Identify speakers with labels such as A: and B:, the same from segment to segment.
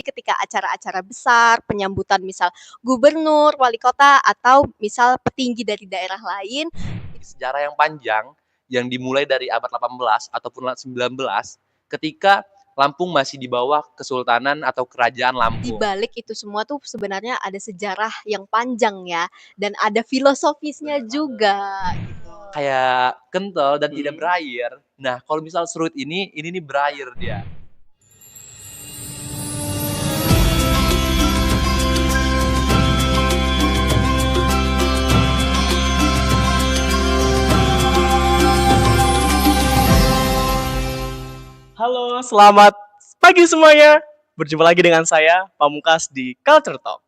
A: ketika acara-acara besar, penyambutan misal gubernur, wali kota, atau misal petinggi dari daerah lain.
B: Sejarah yang panjang yang dimulai dari abad 18 ataupun 19 ketika Lampung masih di bawah Kesultanan atau Kerajaan
A: Di
B: Lampung.
A: balik itu semua tuh sebenarnya ada sejarah yang panjang ya, dan ada filosofisnya juga gitu.
B: Kayak kental dan tidak berair. Nah, kalau misal serut ini nih berair dia.
C: Halo, selamat pagi semuanya. Berjumpa lagi dengan saya, Pamungkas di Culture Talk.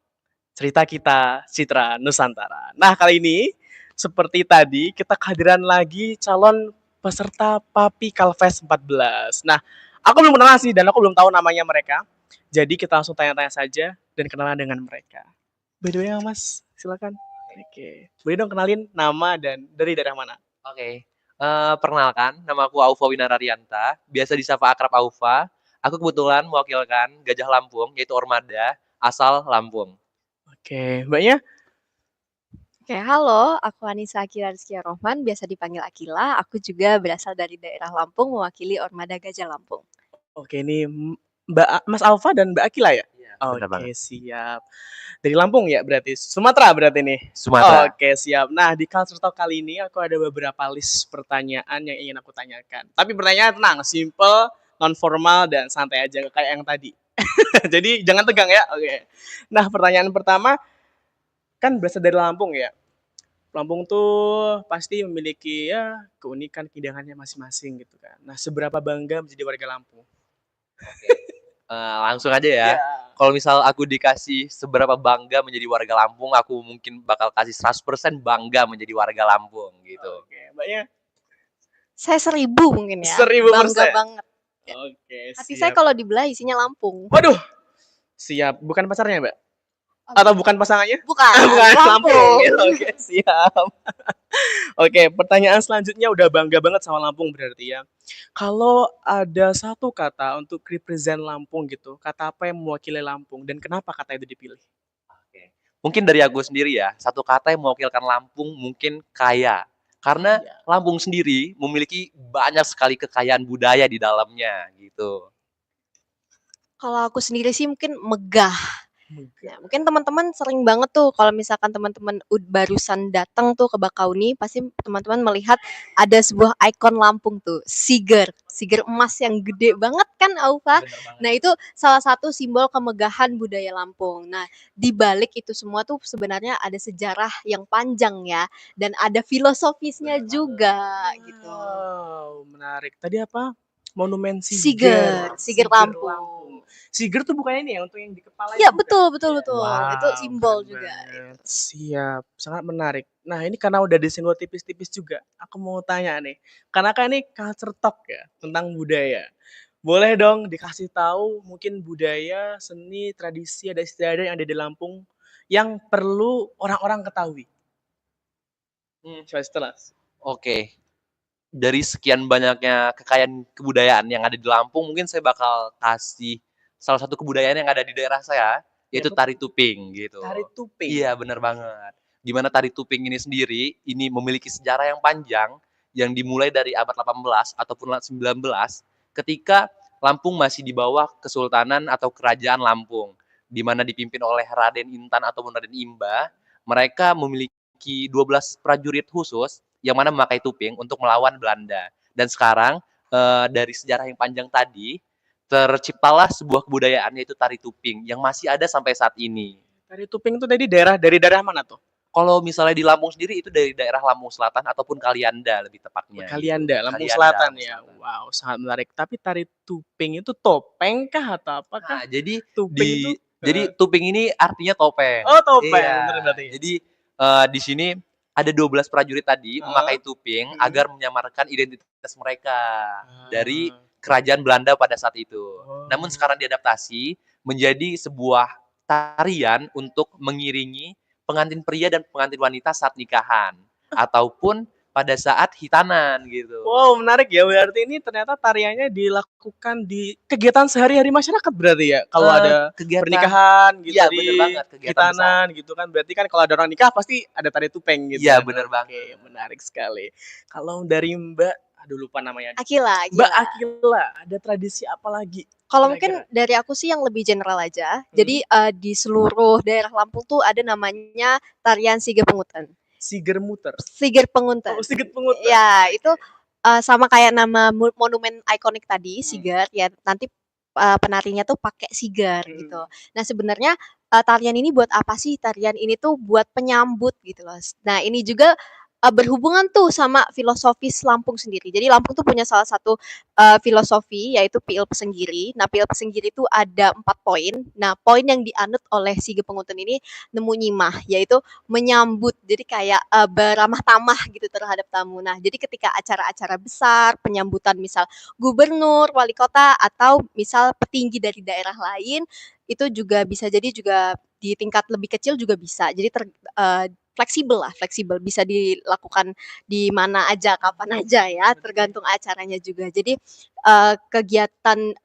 C: Cerita kita, Citra Nusantara. Nah, kali ini, seperti tadi, kita kehadiran lagi calon peserta Papi Kalves 14. Nah, aku belum kenal sih, dan aku belum tahu namanya mereka. Jadi, kita langsung tanya-tanya saja dan kenalan dengan mereka. By the way, Mas, silakan. Oke. Boleh dong kenalin nama dan dari daerah mana?
B: Oke. Perkenalkan, nama aku Aufa Winararianta, biasa disapa akrab Aufa. Aku kebetulan mewakilkan Gajah Lampung, yaitu Ormada, asal Lampung.
C: Oke, Mbaknya?
A: Oke, halo, aku Anissa Akila Rizkia Rohman, biasa dipanggil Akila. Aku juga berasal dari daerah Lampung, mewakili Ormada Gajah Lampung.
C: Oke, ini Mas Alfa dan Mbak Akila ya?
B: Iya, benar
C: Oke,
B: banget.
C: siap. Dari Lampung ya berarti? Sumatera berarti nih?
B: Sumatera.
C: Oke, siap. Nah, di Culture Talk kali ini aku ada beberapa list pertanyaan yang ingin aku tanyakan. Tapi pertanyaan tenang, simple, non-formal, dan santai aja kayak yang tadi. Jadi jangan tegang ya. Oke. Nah, pertanyaan pertama, kan berasal dari Lampung ya? Lampung tuh pasti memiliki ya keunikan keindahannya masing-masing gitu kan. Nah, seberapa bangga menjadi warga Lampung?
B: Langsung aja ya.
C: Ya.
B: Kalau misal aku dikasih seberapa bangga menjadi warga Lampung, aku mungkin bakal kasih 100% bangga menjadi warga Lampung gitu.
C: Oke, Mbaknya?
A: Saya 1000 mungkin ya,
C: 1000%.
A: bangga banget.
C: Oke,
A: Hati saya
C: siap.
A: kalau dibelah isinya Lampung.
C: Waduh, siap. Bukan pacarnya, Mbak? Atau bukan pasangannya?
A: Bukan,
C: Bukan, Lampung.
A: Lampung.
C: Oke, siap. Oke, pertanyaan selanjutnya udah bangga banget sama Lampung berarti ya. Kalau ada satu kata untuk represent Lampung gitu, kata apa yang mewakili Lampung dan kenapa kata itu dipilih?
B: Oke. Mungkin dari aku sendiri ya, satu kata yang mewakilkan Lampung mungkin kaya. Karena
C: Ya.
B: Lampung sendiri memiliki banyak sekali kekayaan budaya di dalamnya gitu.
A: Kalau aku sendiri sih mungkin megah. Nah, mungkin teman-teman sering banget tuh kalau misalkan teman-teman barusan datang tuh ke Bakauni, pasti teman-teman melihat ada sebuah ikon Lampung tuh, siger emas yang gede banget kan, Aufa. Nah, itu salah satu simbol kemegahan budaya Lampung. Nah, di balik itu semua tuh sebenarnya ada sejarah yang panjang ya, dan ada filosofisnya juga gitu.
C: Wow, menarik. Tadi apa? Monumen
A: Siger Lampung.
C: Siger tuh bukannya ini ya untuk yang di kepala
A: Iya,
C: itu?
A: betul.
C: Wow,
A: Itu simbol
C: keren
A: juga.
C: banget. Siap, sangat menarik. Nah, ini karena udah disinggung tipis-tipis juga, aku mau tanya nih. Karena kan ini culture talk ya, tentang budaya. Boleh dong dikasih tahu mungkin budaya, seni, tradisi, ada istiadat yang ada di Lampung yang perlu orang-orang ketahui? Coba setelah.
B: Oke. Dari sekian banyaknya kekayaan kebudayaan yang ada di Lampung, mungkin saya bakal kasih salah satu kebudayaan yang ada di daerah saya, yaitu tari tuping gitu.
C: Tari tuping?
B: Iya, benar banget. Dimana tari tuping ini sendiri, ini memiliki sejarah yang panjang, yang dimulai dari abad 18 ataupun 19, ketika Lampung masih di bawah Kesultanan atau Kerajaan Lampung, di mana dipimpin oleh Raden Intan ataupun Raden Imba. Mereka memiliki 12 prajurit khusus yang mana memakai tuping untuk melawan Belanda. Dan sekarang dari sejarah yang panjang tadi terciptalah sebuah kebudayaan yaitu tari tuping yang masih ada sampai saat ini.
C: Tari tuping itu dari daerah mana tuh?
B: Kalau misalnya di Lampung sendiri itu dari daerah Lampung Selatan ataupun Kalianda lebih tepatnya.
C: Kalianda,
B: gitu.
C: Lampung
B: Kalianda,
C: Selatan
B: Lampung
C: ya.
B: Selatan.
C: Wow, sangat menarik. Tapi tari tuping itu topeng kah atau apakah?
B: Nah, jadi
C: Tuping itu
B: jadi tuping ini artinya topeng.
C: Oh, topeng,
B: Iya.
C: bener berarti.
B: Jadi di sini ada 12 prajurit tadi memakai tuping agar menyamarkan identitas mereka dari kerajaan Belanda pada saat itu. Namun sekarang diadaptasi menjadi sebuah tarian untuk mengiringi pengantin pria dan pengantin wanita saat nikahan ataupun pada saat hitanan gitu.
C: Wow, menarik ya. Berarti ini ternyata tariannya dilakukan di kegiatan sehari-hari masyarakat berarti ya. Kalau ada
B: Kegiatan,
C: pernikahan gitu
B: iya
C: di
B: bener banget, kegiatan besar.
C: hitanan gitu kan. Berarti kan kalau ada orang nikah pasti ada tari tupeng gitu.
B: Iya
C: kan.
B: bener
C: Oke,
B: banget.
C: menarik sekali. Kalau dari Mbak, aduh lupa namanya.
A: Akila,
C: Mbak
A: Akila.
C: Akila, ada tradisi apa lagi?
A: Kalau
C: Kira-kira?
A: mungkin dari aku sih yang lebih general aja. Jadi di seluruh daerah Lampung tuh ada namanya tarian Sige Pengunten.
C: Siger muter.
A: Siger Pengunten.
C: Oh, Sigit Pengunten.
A: Ya, itu sama kayak nama monumen ikonik tadi, Siger, ya nanti penarinya tuh pakai sigar gitu. Nah, sebenarnya tarian ini buat apa sih? Tarian ini tuh buat penyambut gitu loh. Nah, ini juga berhubungan tuh sama filosofis Lampung sendiri. Jadi Lampung tuh punya salah satu filosofi yaitu Piil Pesenggiri. Nah, Piil Pesenggiri itu ada 4 poin. Nah, poin yang dianut oleh Sige Pengunten ini nemu nyimah, yaitu menyambut. Jadi kayak beramah tamah gitu terhadap tamu. Nah, jadi ketika acara-acara besar, penyambutan misal gubernur, wali kota atau misal petinggi dari daerah lain, itu juga bisa jadi juga di tingkat lebih kecil juga bisa. Jadi fleksibel bisa dilakukan di mana aja, kapan aja ya, tergantung acaranya juga. Jadi kegiatan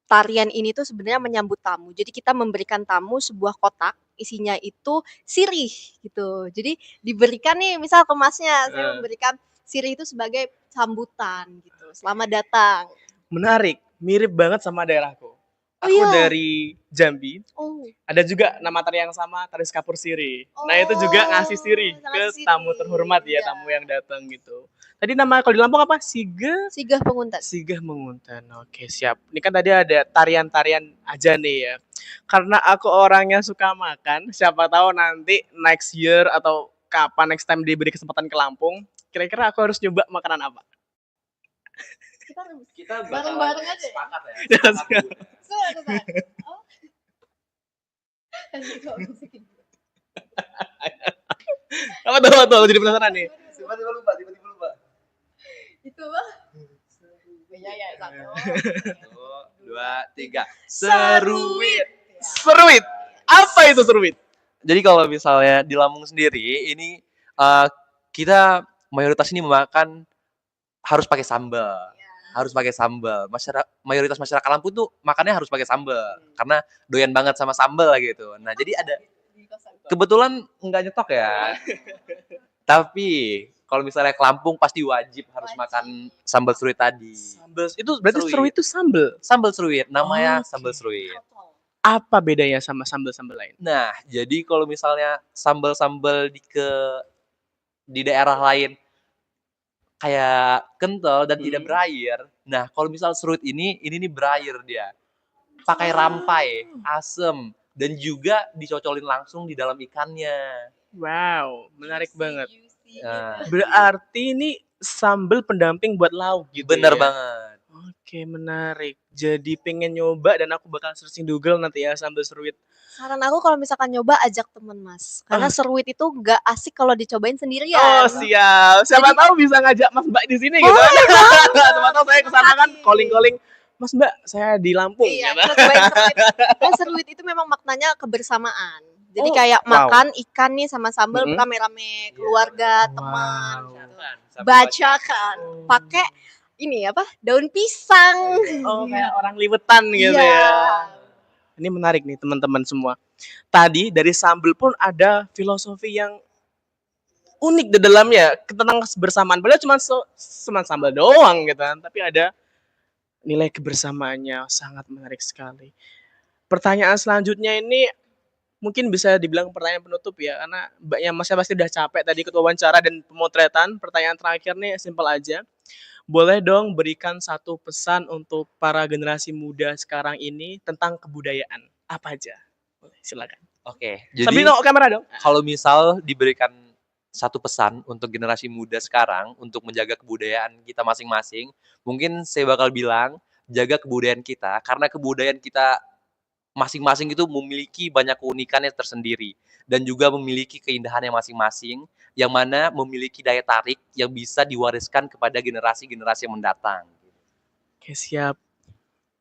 A: tarian ini tuh sebenarnya menyambut tamu. Jadi kita memberikan tamu sebuah kotak, isinya itu sirih gitu. Jadi diberikan nih misal kemasnya, saya memberikan sirih itu sebagai sambutan gitu. Selamat datang.
C: Menarik, mirip banget sama daerahku.
A: Oh
C: Aku
A: iya.
C: dari Jambi.
A: Oh.
C: Ada juga nama tari yang sama, tari Kapur Siri. Nah, itu juga ngasih siri ke
A: ngasih
C: tamu
A: sirih,
C: terhormat ya,
A: iya.
C: tamu yang datang gitu. Tadi nama kalau di Lampung apa?
A: Sigah Pengunten.
C: Sigah Mengunten. Oke, siap. Ini kan tadi ada tarian-tarian aja nih ya. Karena aku orangnya suka makan, siapa tahu nanti next year atau kapan next time diberi kesempatan ke Lampung, kira-kira aku harus nyoba makanan apa?
B: Kita
A: Bareng-bareng aja ya?
B: sepakat ya.
C: Ya,
B: sepakat dulu.
A: Oh.
C: Apa tuh? Jadi penasaran nih.
B: Tiba-tiba lupa.
A: Itu bang. Ya, satu.
B: 1, 2, 3.
C: Seruit. Seruit. Apa itu seruit?
B: Jadi kalau misalnya di Lampung sendiri ini kita mayoritas ini memakan harus pakai sambal. Harus pakai sambal. Mayoritas masyarakat Lampung tuh makannya harus pakai sambal karena doyan banget sama sambal gitu. Nah, jadi ada kebetulan enggak nyetok ya. Tapi kalau misalnya ke Lampung pasti wajib harus makan sambal seruit tadi.
C: Sambal itu berarti
B: Seruit.
C: seruit itu sambal.
B: Sambal seruit, namanya
C: Oke.
B: sambal seruit.
C: Apa bedanya sama sambal-sambal lain?
B: Nah, jadi kalau misalnya sambal-sambal di daerah lain kayak kental dan tidak berair. Nah, kalau misal seruit ini nih berair dia. Pakai rampai, asem, dan juga dicocolin langsung di dalam ikannya.
C: Wow, menarik banget.
B: Nah,
C: Berarti ini sambal pendamping buat lauk gitu.
B: bener
C: ya?
B: banget.
C: Oke, menarik. Jadi pengen nyoba dan aku bakal searching Google nanti ya sambal seruit.
A: Saran aku kalau misalkan nyoba ajak temen mas, karena seruit itu nggak asik kalau dicobain sendirian.
C: Oh, siap. Siapa tahu bisa ngajak Mas Mbak di sini gitu. Siapa tahu saya kesana kan calling-calling. Mas Mbak, saya di Lampung.
A: Iya,
C: gitu.
A: kita cobain seruit. Dan seruit itu memang maknanya kebersamaan. Jadi kayak
C: wow.
A: makan ikan nih sama sambal rame-rame, keluarga, teman. Gitu. Bacakan, pakai ini apa? Daun pisang.
C: Oh, kayak orang liwetan gitu
A: Iya.
C: ya. Ini menarik nih teman-teman semua. Tadi dari sambal pun ada filosofi yang unik di dalamnya tentang kebersamaan. Padahal cuma sambal doang gitu kan, tapi ada nilai kebersamaannya sangat menarik sekali. Pertanyaan selanjutnya ini mungkin bisa dibilang pertanyaan penutup ya, karena mbaknya masnya pasti udah capek tadi ikut wawancara dan pemotretan. Pertanyaan terakhir nih simpel aja. Boleh dong berikan satu pesan untuk para generasi muda sekarang ini tentang kebudayaan. Apa aja? Boleh, silakan.
B: Oke,
C: Sambil
B: jadi
C: nongok kamera dong.
B: kalau misal diberikan satu pesan untuk generasi muda sekarang untuk menjaga kebudayaan kita masing-masing, mungkin saya bakal bilang jaga kebudayaan kita karena kebudayaan kita masing-masing itu memiliki banyak keunikannya tersendiri dan juga memiliki keindahannya masing-masing yang mana memiliki daya tarik yang bisa diwariskan kepada generasi-generasi yang mendatang.
C: Oke, siap.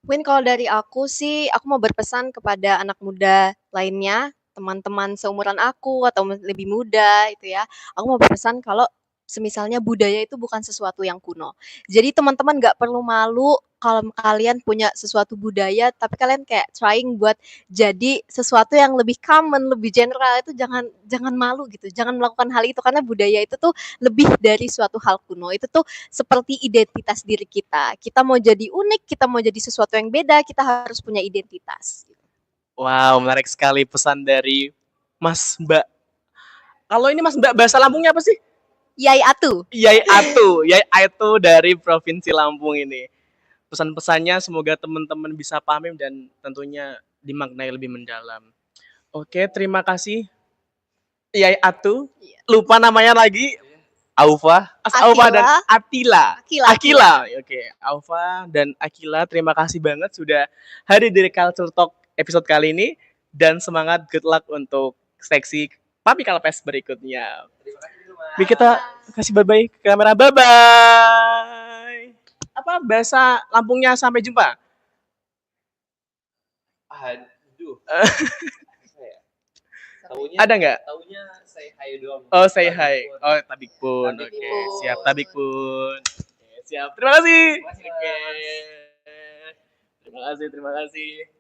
A: Mungkin kalau dari aku sih, aku mau berpesan kepada anak muda lainnya, teman-teman seumuran aku atau lebih muda itu ya. Aku mau berpesan kalau Semisalnya budaya itu bukan sesuatu yang kuno. Jadi teman-teman nggak perlu malu kalau kalian punya sesuatu budaya, tapi kalian kayak trying buat jadi sesuatu yang lebih common, lebih general, itu jangan jangan malu gitu. Jangan melakukan hal itu karena budaya itu tuh lebih dari suatu hal kuno. Itu tuh seperti identitas diri kita. Kita mau jadi unik, kita mau jadi sesuatu yang beda, kita harus punya identitas.
C: Wow, menarik sekali pesan dari Mas Mbak. Kalau ini Mas Mbak, bahasa Lampungnya apa sih?
A: Yai Atu.
C: Yai Atu dari Provinsi Lampung ini. Pesan-pesannya semoga teman-teman bisa pahami dan tentunya dimaknai lebih mendalam. Oke, terima kasih Yai Atu.
A: Iya.
C: Lupa namanya lagi.
B: Aufa,
C: Aufa dan Atila.
A: Akila.
C: Akila. Oke, Aufa dan Akila, terima kasih banget sudah hadir di Culture Talk episode kali ini dan semangat, good luck untuk seksi Papi Kalpes berikutnya. Kita kasih bye-bye ke kamera. Bye-bye. Apa bahasa Lampungnya sampai jumpa?
B: aduh, taunya
C: Ada nggak?
B: taunya say hi doang.
C: Oh, say hi. Oh, tabik pun.
B: Tabik
C: Oke,
A: pun.
C: siap tabik pun. Oke, siap. Terima kasih.
B: Terima kasih,
C: Oke.
B: Mas.
C: Terima kasih, terima kasih.